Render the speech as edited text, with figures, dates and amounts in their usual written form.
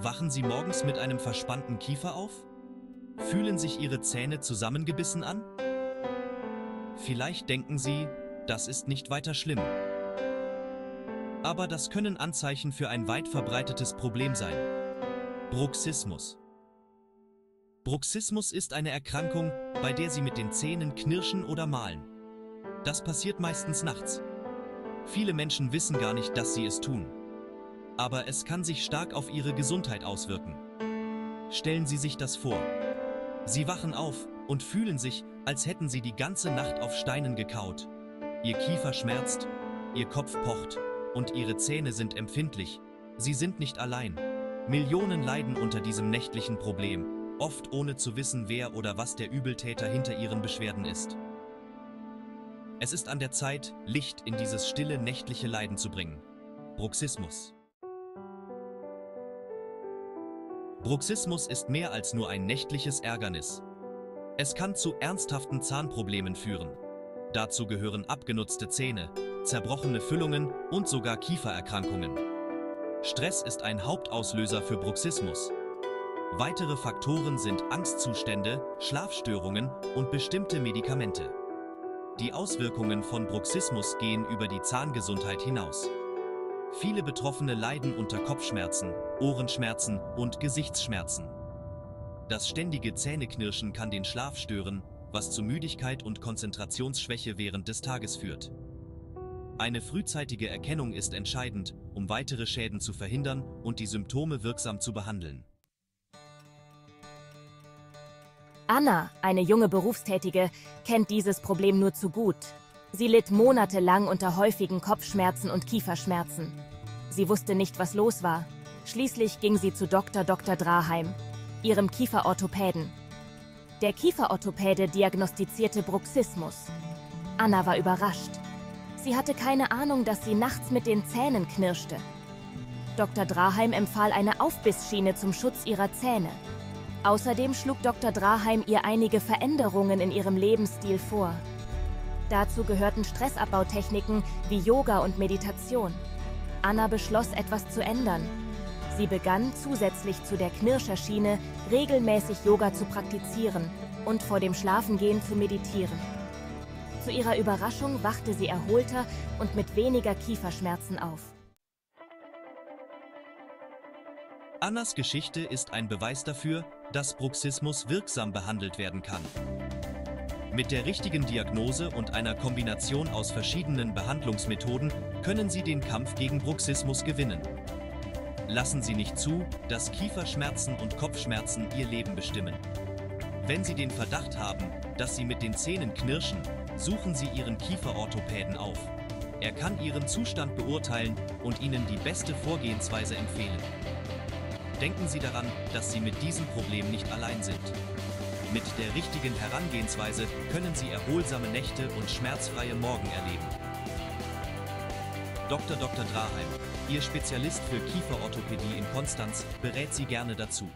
Wachen Sie morgens mit einem verspannten Kiefer auf? Fühlen sich Ihre Zähne zusammengebissen an? Vielleicht denken Sie, das ist nicht weiter schlimm. Aber das können Anzeichen für ein weit verbreitetes Problem sein. Bruxismus. Bruxismus ist eine Erkrankung, bei der Sie mit den Zähnen knirschen oder malen. Das passiert meistens nachts. Viele Menschen wissen gar nicht, dass sie es tun. Aber es kann sich stark auf ihre Gesundheit auswirken. Stellen Sie sich das vor. Sie wachen auf und fühlen sich, als hätten Sie die ganze Nacht auf Steinen gekaut. Ihr Kiefer schmerzt, Ihr Kopf pocht und Ihre Zähne sind empfindlich. Sie sind nicht allein. Millionen leiden unter diesem nächtlichen Problem, oft ohne zu wissen, wer oder was der Übeltäter hinter ihren Beschwerden ist. Es ist an der Zeit, Licht in dieses stille nächtliche Leiden zu bringen. Bruxismus. Bruxismus ist mehr als nur ein nächtliches Ärgernis. Es kann zu ernsthaften Zahnproblemen führen. Dazu gehören abgenutzte Zähne, zerbrochene Füllungen und sogar Kiefererkrankungen. Stress ist ein Hauptauslöser für Bruxismus. Weitere Faktoren sind Angstzustände, Schlafstörungen und bestimmte Medikamente. Die Auswirkungen von Bruxismus gehen über die Zahngesundheit hinaus. Viele Betroffene leiden unter Kopfschmerzen, Ohrenschmerzen und Gesichtsschmerzen. Das ständige Zähneknirschen kann den Schlaf stören, was zu Müdigkeit und Konzentrationsschwäche während des Tages führt. Eine frühzeitige Erkennung ist entscheidend, um weitere Schäden zu verhindern und die Symptome wirksam zu behandeln. Anna, eine junge Berufstätige, kennt dieses Problem nur zu gut. Sie litt monatelang unter häufigen Kopfschmerzen und Kieferschmerzen. Sie wusste nicht, was los war. Schließlich ging sie zu Dr. Draheim, ihrem Kieferorthopäden. Der Kieferorthopäde diagnostizierte Bruxismus. Anna war überrascht. Sie hatte keine Ahnung, dass sie nachts mit den Zähnen knirschte. Dr. Draheim empfahl eine Aufbissschiene zum Schutz ihrer Zähne. Außerdem schlug Dr. Draheim ihr einige Veränderungen in ihrem Lebensstil vor. Dazu gehörten Stressabbautechniken wie Yoga und Meditation. Anna beschloss, etwas zu ändern. Sie begann, zusätzlich zu der Knirscherschiene, regelmäßig Yoga zu praktizieren und vor dem Schlafengehen zu meditieren. Zu ihrer Überraschung wachte sie erholter und mit weniger Kieferschmerzen auf. Annas Geschichte ist ein Beweis dafür, dass Bruxismus wirksam behandelt werden kann. Mit der richtigen Diagnose und einer Kombination aus verschiedenen Behandlungsmethoden können Sie den Kampf gegen Bruxismus gewinnen. Lassen Sie nicht zu, dass Kieferschmerzen und Kopfschmerzen Ihr Leben bestimmen. Wenn Sie den Verdacht haben, dass Sie mit den Zähnen knirschen, suchen Sie Ihren Kieferorthopäden auf. Er kann Ihren Zustand beurteilen und Ihnen die beste Vorgehensweise empfehlen. Denken Sie daran, dass Sie mit diesem Problem nicht allein sind. Mit der richtigen Herangehensweise können Sie erholsame Nächte und schmerzfreie Morgen erleben. Dr. Draheim, Ihr Spezialist für Kieferorthopädie in Konstanz, berät Sie gerne dazu.